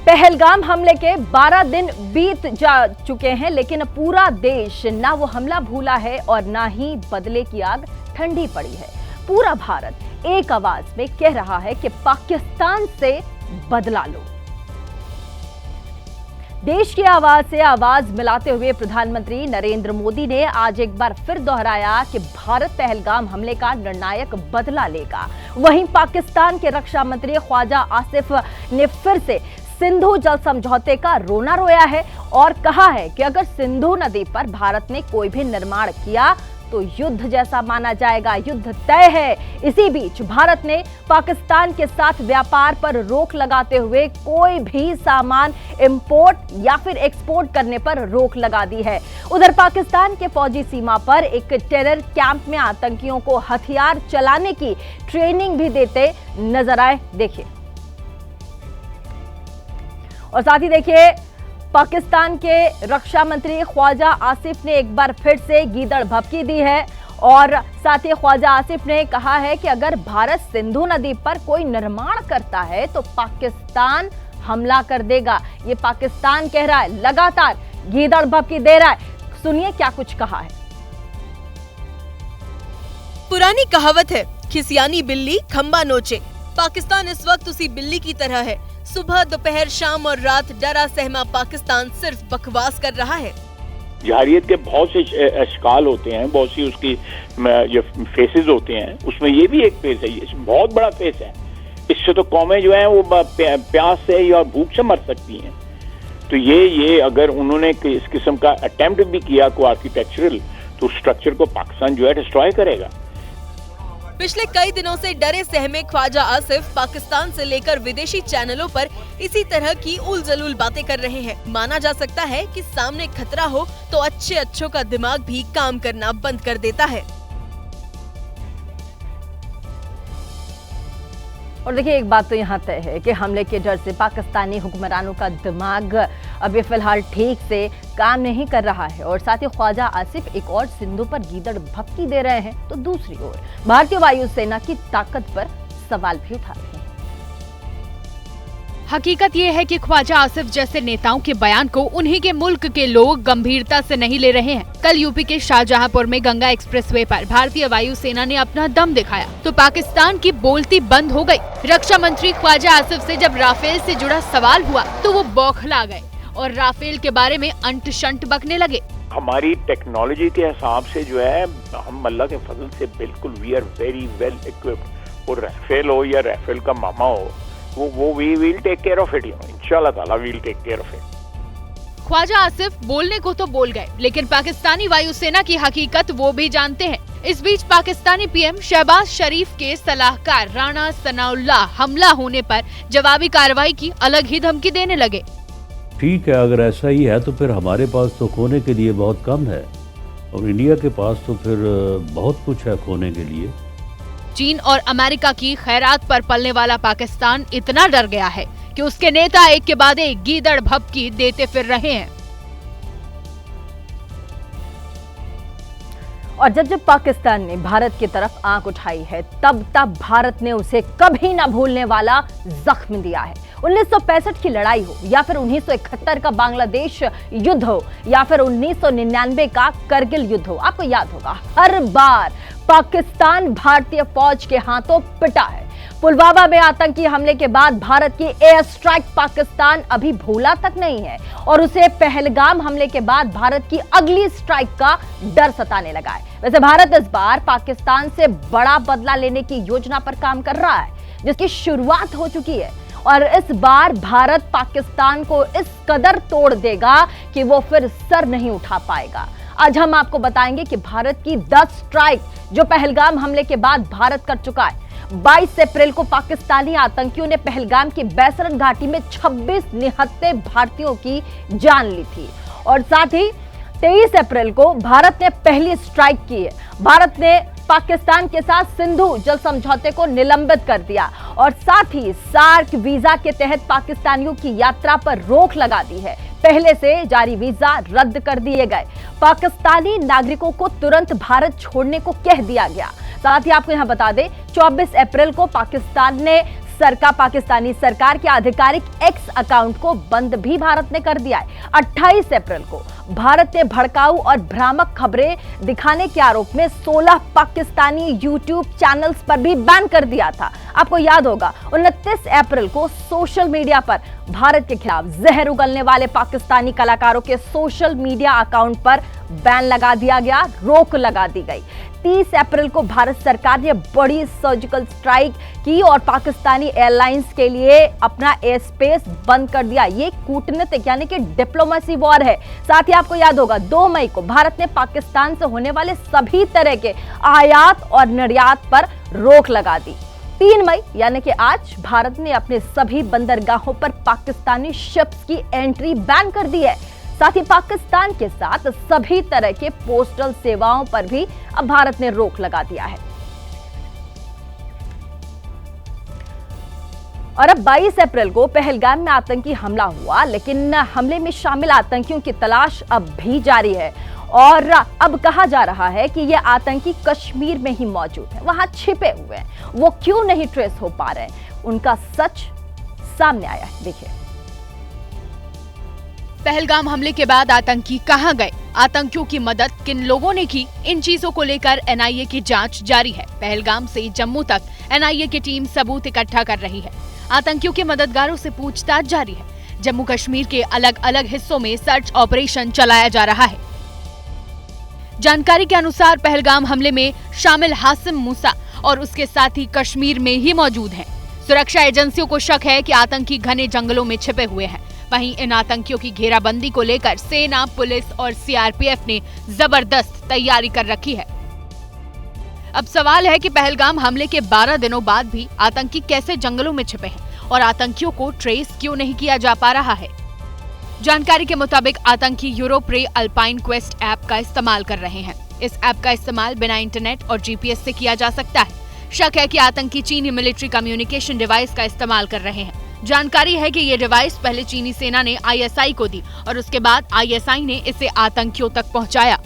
पहलगाम हमले के 12 दिन बीत जा चुके हैं, लेकिन पूरा देश ना वो हमला भूला है और ना ही बदले की आग ठंडी पड़ी है। पूरा भारत एक आवाज में कह रहा है कि पाकिस्तान से बदला लो। देश की आवाज से आवाज मिलाते हुए प्रधानमंत्री नरेंद्र मोदी ने आज एक बार फिर दोहराया कि भारत पहलगाम हमले का निर्णायक बदला लेगा। वहीं पाकिस्तान के रक्षा मंत्री ख्वाजा आसिफ ने फिर से सिंधु जल समझौते का रोना रोया है और कहा है कि अगर सिंधु नदी पर भारत ने कोई भी निर्माण किया तो युद्ध जैसा माना जाएगा, युद्ध तय है। इसी बीच भारत ने पाकिस्तान के साथ व्यापार पर रोक लगाते हुए कोई भी सामान इंपोर्ट या फिर एक्सपोर्ट करने पर रोक लगा दी है। उधर पाकिस्तान के फौजी सीमा पर एक टेरर कैंप में आतंकियों को हथियार चलाने की ट्रेनिंग भी देते नजर आए। देखिए और साथ ही देखिए, पाकिस्तान के रक्षा मंत्री ख्वाजा आसिफ ने एक बार फिर से गीदड़ भभकी दी है और साथ ही ख्वाजा आसिफ ने कहा है कि अगर भारत सिंधु नदी पर कोई निर्माण करता है तो पाकिस्तान हमला कर देगा। ये पाकिस्तान कह रहा है, लगातार गीदड़ भभकी दे रहा है। सुनिए क्या कुछ कहा है। पुरानी कहावत है, खिसियानी बिल्ली खंबा नोचे। पाकिस्तान इस वक्त उसी बिल्ली की तरह है। सुबह दोपहर शाम और रात डरा सहमा पाकिस्तान सिर्फ बकवास कर रहा है। जहारियत के बहुत से अशकाल होते हैं, बहुत सी उसकी जो फेसेस होते हैं, उसमें ये भी एक फेस है। ये बहुत बड़ा फेस है। इससे तो कौमें जो हैं वो प्यास से या भूख से मर सकती हैं। तो ये अगर उन्होंने इस किस्म का अटेम्प्ट भी किया को आर्किटेक्चरल, तो स्ट्रक्चर को पाकिस्तान जो है डिस्ट्रॉय करेगा। पिछले कई दिनों से डरे सहमे ख्वाजा आसिफ पाकिस्तान से लेकर विदेशी चैनलों पर इसी तरह की उलझुल बातें कर रहे हैं। माना जा सकता है कि सामने खतरा हो तो अच्छों का दिमाग भी काम करना बंद कर देता है। और देखिए, एक बात तो यहाँ तय है कि हमले के डर से पाकिस्तानी हुक्मरानों का दिमाग अभी फिलहाल ठीक से काम नहीं कर रहा है। और साथ ही ख्वाजा आसिफ एक और सिंधु पर गीदड़ भभकी दे रहे हैं तो दूसरी ओर भारतीय वायुसेना की ताकत पर सवाल भी उठा रहे हैं। हकीकत ये है कि ख्वाजा आसिफ जैसे नेताओं के बयान को उन्हीं के मुल्क के लोग गंभीरता से नहीं ले रहे हैं। कल यूपी के शाहजहांपुर में गंगा एक्सप्रेसवे पर भारतीय वायुसेना ने अपना दम दिखाया तो पाकिस्तान की बोलती बंद हो गई। रक्षा मंत्री ख्वाजा आसिफ से जब राफेल से जुड़ा सवाल हुआ तो वो बौखला गए और राफेल के बारे में अंट शंट बकने लगे। हमारी टेक्नोलॉजी के हिसाब से जो है, हम अल्लाह के फजल से बिल्कुल we are very well equipped. और राफेल हो या राफेल का मामा हो, वो we will take care of it, इंशाल्लाह ताला we will take care of it. Khawaja Asif बोलने को तो बोल गए, लेकिन पाकिस्तानी वायुसेना की हकीकत वो भी जानते हैं। इस बीच पाकिस्तानी पीएम शहबाज शरीफ के सलाहकार राणा सनाउल्लाह हमला होने पर जवाबी कार्रवाई की अलग ही धमकी देने लगे। ठीक है, अगर ऐसा ही है तो फिर हमारे पास तो खोने के लिए बहुत कम है और इंडिया के पास तो फिर बहुत कुछ है खोने के लिए। चीन और अमेरिका की खैरात पर पलने वाला पाकिस्तान इतना डर गया है कि उसके नेता एक के बाद एक गीदड़ भभकी देते फिर रहे हैं। और जब पाकिस्तान ने भारत की तरफ आंख उठाई है तब भारत ने उसे कभी ना भूलने वाला जख्म दिया है। 1965 की लड़ाई हो या फिर 1971 का बांग्लादेश युद्ध हो या फिर 1999 का करगिल युद्ध हो, आपको याद होगा हर बार पाकिस्तान भारतीय फौज के हाथों पिटा है। पुलवामा में आतंकी हमले के बाद भारत की एयर स्ट्राइक पाकिस्तान अभी भूला तक नहीं है और उसे पहलगाम हमले के बाद भारत की अगली स्ट्राइक का डर सताने लगा है। वैसे भारत इस बार पाकिस्तान से बड़ा बदला लेने की योजना पर काम कर रहा है, जिसकी शुरुआत हो चुकी है और इस बार भारत पाकिस्तान को इस कदर तोड़ देगा कि वो फिर सर नहीं उठा पाएगा। आज हम आपको बताएंगे कि भारत की 10 स्ट्राइक जो पहलगाम हमले के बाद भारत कर चुका है। 22 अप्रैल को पाकिस्तानी आतंकियों ने पहलगाम की बैसरन घाटी में 26 निहत्थे भारतीयों की जान ली थी और साथ ही 23 अप्रैल को भारत ने पहली स्ट्राइक की है। भारत ने पाकिस्तान के साथ सिंधु जल समझौते को निलंबित कर दिया और साथ ही सार्क वीजा के तहत पाकिस्तानियों की यात्रा पर रोक लगा दी है। पहले से जारी वीजा रद्द कर दिए गए। पाकिस्तानी नागरिकों को तुरंत भारत छोड़ने को कह दिया गया। साथ ही आपको यहां बता दें, 24 अप्रैल को पाकिस्तान ने पाकिस्तानी सरकार के आधिकारिक एक्स अकाउंट को बंद भी भारत ने कर दिया है। 28 अप्रैल को भारत ने भड़काऊ और भ्रामक खबरें दिखाने के आरोप में 16 पाकिस्तानी यूट्यूब चैनल्स पर भी बैन कर दिया था। आपको याद होगा 29 अप्रैल को सोशल मीडिया पर भारत के खिलाफ जहर उगलने वाले पाकिस्तानी कलाकारों के सोशल मीडिया अकाउंट पर बैन लगा दिया गया, रोक लगा दी गई। 30 अप्रैल को भारत सरकार ने बड़ी सर्जिकल स्ट्राइक की और पाकिस्तानी एयरलाइंस के लिए अपना एयर स्पेस बंद कर दिया। ये कूटनीतिक यानी कि डिप्लोमेसी वॉर है। साथ ही आपको याद होगा 2 मई को भारत ने पाकिस्तान से होने वाले सभी तरह के आयात और निर्यात पर रोक लगा दी। 3 मई यानी कि आज भारत ने अपने सभी बंदरगाहों पर पाकिस्तानी शिप्स की एंट्री बैन कर दी है। साथ ही पाकिस्तान के साथ सभी तरह के पोस्टल सेवाओं पर भी अब भारत ने रोक लगा दिया है। और अब 22 अप्रैल को पहलगाम में आतंकी हमला हुआ, लेकिन हमले में शामिल आतंकियों की तलाश अब भी जारी है और अब कहा जा रहा है कि ये आतंकी कश्मीर में ही मौजूद है, वहां छिपे हुए हैं। वो क्यों नहीं ट्रेस हो पा रहे हैं, उनका सच सामने आया है। देखिए, पहलगाम हमले के बाद आतंकी कहां गए, आतंकियों की मदद किन लोगों ने की, इन चीजों को लेकर एनआईए की जांच जारी है। पहलगाम से जम्मू तक एनआईए की टीम सबूत इकट्ठा कर रही है। आतंकियों के मददगारों से पूछताछ जारी है। जम्मू कश्मीर के अलग अलग हिस्सों में सर्च ऑपरेशन चलाया जा रहा है। जानकारी के अनुसार पहलगाम हमले में शामिल हासिम मूसा और उसके साथी कश्मीर में ही मौजूद हैं। सुरक्षा एजेंसियों को शक है कि आतंकी घने जंगलों में छिपे हुए हैं। वहीं इन आतंकियों की घेराबंदी को लेकर सेना, पुलिस और सीआरपीएफ ने जबरदस्त तैयारी कर रखी है। अब सवाल है कि पहलगाम हमले के 12 दिनों बाद भी आतंकी कैसे जंगलों में छिपे हैं और आतंकियों को ट्रेस क्यों नहीं किया जा पा रहा है। जानकारी के मुताबिक आतंकी यूरोप्रे अल्पाइन क्वेस्ट ऐप का इस्तेमाल कर रहे हैं। इस ऐप का इस्तेमाल बिना इंटरनेट और जीपीएस से किया जा सकता है। शक है कि आतंकी चीनी मिलिट्री कम्युनिकेशन डिवाइस का इस्तेमाल कर रहे हैं। जानकारी है कि ये डिवाइस पहले चीनी सेना ने आईएसआई को दी और उसके बाद आईएसआई ने इसे आतंकियों तक पहुंचाया।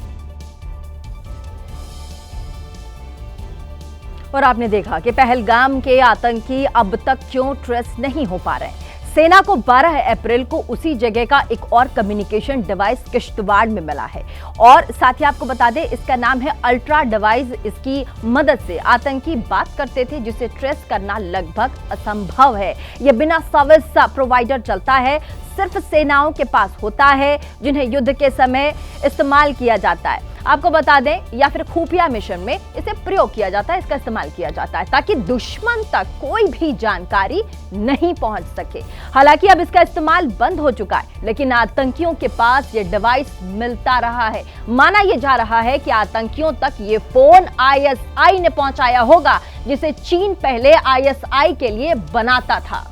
और आपने देखा कि पहलगाम के आतंकी अब तक क्यों ट्रेस नहीं हो पा रहे हैं। सेना को 12 अप्रैल को उसी जगह का एक और कम्युनिकेशन डिवाइस किश्तवाड़ में मिला है और साथ ही आपको बता दें इसका नाम है अल्ट्रा डिवाइस। इसकी मदद से आतंकी बात करते थे जिसे ट्रेस करना लगभग असंभव है। यह बिना सर्विस प्रोवाइडर चलता है, सिर्फ सेनाओं के पास होता है जिन्हें युद्ध के समय इस्तेमाल किया जाता है। आपको बता दें या फिर खुफिया मिशन में इसे प्रयोग किया जाता है, इसका इस्तेमाल किया जाता है ताकि दुश्मन तक कोई भी जानकारी नहीं पहुंच सके। हालांकि अब इसका इस्तेमाल बंद हो चुका है, लेकिन आतंकियों के पास ये डिवाइस मिलता रहा है। माना यह जा रहा है कि आतंकियों तक ये फोन आईएसआई ने पहुंचाया होगा, जिसे चीन पहले आईएसआई के लिए बनाता था।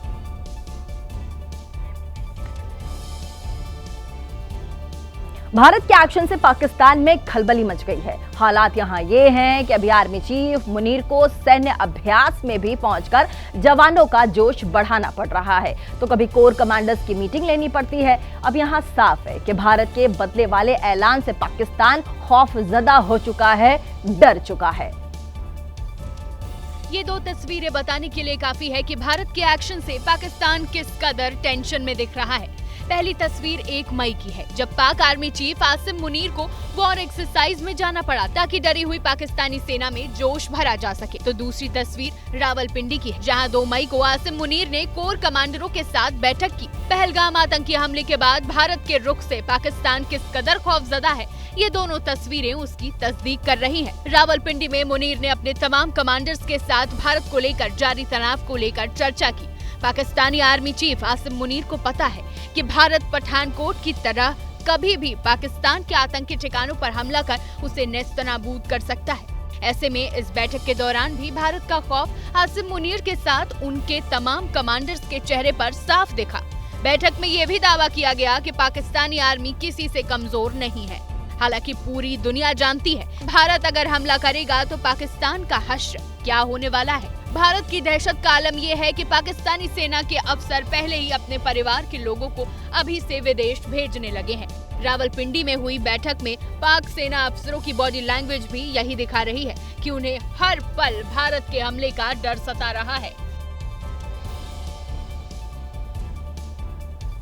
भारत के एक्शन से पाकिस्तान में खलबली मच गई है। हालात यहां ये हैं कि अभी आर्मी चीफ मुनीर को सैन्य अभ्यास में भी पहुंचकर जवानों का जोश बढ़ाना पड़ रहा है, तो कभी कोर कमांडर्स की मीटिंग लेनी पड़ती है। अब यहां साफ है कि भारत के बदले वाले ऐलान से पाकिस्तान खौफजदा हो चुका है, डर चुका है। ये 2 तस्वीरें बताने के लिए काफी है कि भारत के एक्शन से पाकिस्तान किस कदर टेंशन में दिख रहा है। पहली तस्वीर 1 मई की है, जब पाक आर्मी चीफ आसिम मुनीर को वॉर एक्सरसाइज में जाना पड़ा ताकि डरी हुई पाकिस्तानी सेना में जोश भरा जा सके। तो दूसरी तस्वीर रावलपिंडी की है, जहां 2 मई को आसिम मुनीर ने कोर कमांडरों के साथ बैठक की। पहलगाम आतंकी हमले के बाद भारत के रुख से पाकिस्तान किस कदर खौफजदा है, ये दोनों तस्वीरें उसकी तस्दीक कर रही हैं। रावलपिंडी में मुनीर ने अपने तमाम कमांडर्स के साथ भारत को लेकर जारी तनाव को लेकर चर्चा की। पाकिस्तानी आर्मी चीफ आसिम मुनीर को पता है कि भारत पठानकोट की तरह कभी भी पाकिस्तान के आतंकी ठिकानों पर हमला कर उसे नेस्तनाबूद कर सकता है। ऐसे में इस बैठक के दौरान भी भारत का खौफ आसिम मुनीर के साथ उनके तमाम कमांडर्स के चेहरे पर साफ दिखा। बैठक में यह भी दावा किया गया कि पाकिस्तानी आर्मी किसी से कमजोर नहीं है। हालांकि पूरी दुनिया जानती है भारत अगर हमला करेगा तो पाकिस्तान का हश्र क्या होने वाला है। भारत की दहशत का आलम यह है कि पाकिस्तानी सेना के अफसर पहले ही अपने परिवार के लोगों को अभी से विदेश भेजने लगे हैं। रावलपिंडी में हुई बैठक में पाक सेना अफसरों की बॉडी लैंग्वेज भी यही दिखा रही है कि उन्हें हर पल भारत के हमले का डर सता रहा है।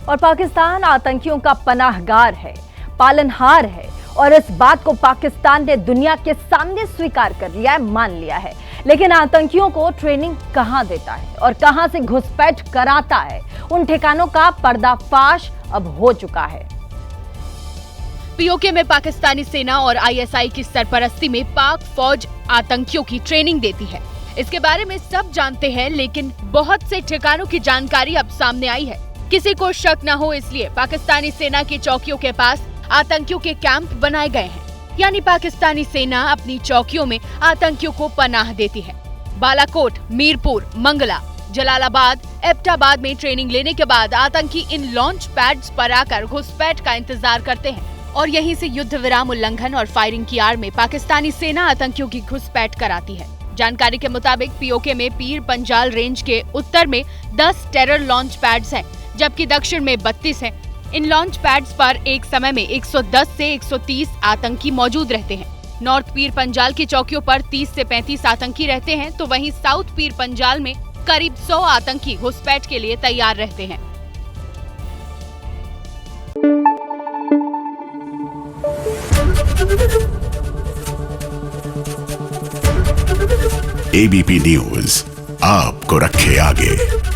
और पाकिस्तान आतंकियों का पनाहगार है, पालनहार है और इस बात को पाकिस्तान ने दुनिया के सामने स्वीकार कर लिया है, मान लिया है। लेकिन आतंकियों को ट्रेनिंग कहां देता है और कहां से घुसपैठ कराता है, उन ठिकानों का पर्दाफाश अब हो चुका है। पीओके में पाकिस्तानी सेना और आईएसआई की सरपरस्ती में पाक फौज आतंकियों की ट्रेनिंग देती है। इसके बारे में सब जानते हैं, लेकिन बहुत से ठिकानों की जानकारी अब सामने आई है। किसी को शक न हो इसलिए पाकिस्तानी सेना की चौकियों के पास आतंकियों के कैंप बनाए गए हैं। यानी पाकिस्तानी सेना अपनी चौकियों में आतंकियों को पनाह देती है। बालाकोट, मीरपुर, मंगला, जलालाबाद, एबटाबाद में ट्रेनिंग लेने के बाद आतंकी इन लॉन्च पैड्स पर आकर घुसपैठ का इंतजार करते हैं और यहीं से युद्ध विराम उल्लंघन और फायरिंग की आड़ में पाकिस्तानी सेना आतंकियों की घुसपैठ कराती है। जानकारी के मुताबिक पीओके में पीर पंजाल रेंज के उत्तर में 10 टेरर लॉन्च पैड्स हैं, जबकि दक्षिण में 32 हैं। इन लॉन्च पैड्स पर एक समय में 110 से 130 आतंकी मौजूद रहते हैं। नॉर्थ पीर पंजाल की चौकियों पर 30 से 35 आतंकी रहते हैं, तो वहीं साउथ पीर पंजाल में करीब 100 आतंकी घुसपैठ के लिए तैयार रहते हैं। एबीपी न्यूज आपको रखे आगे।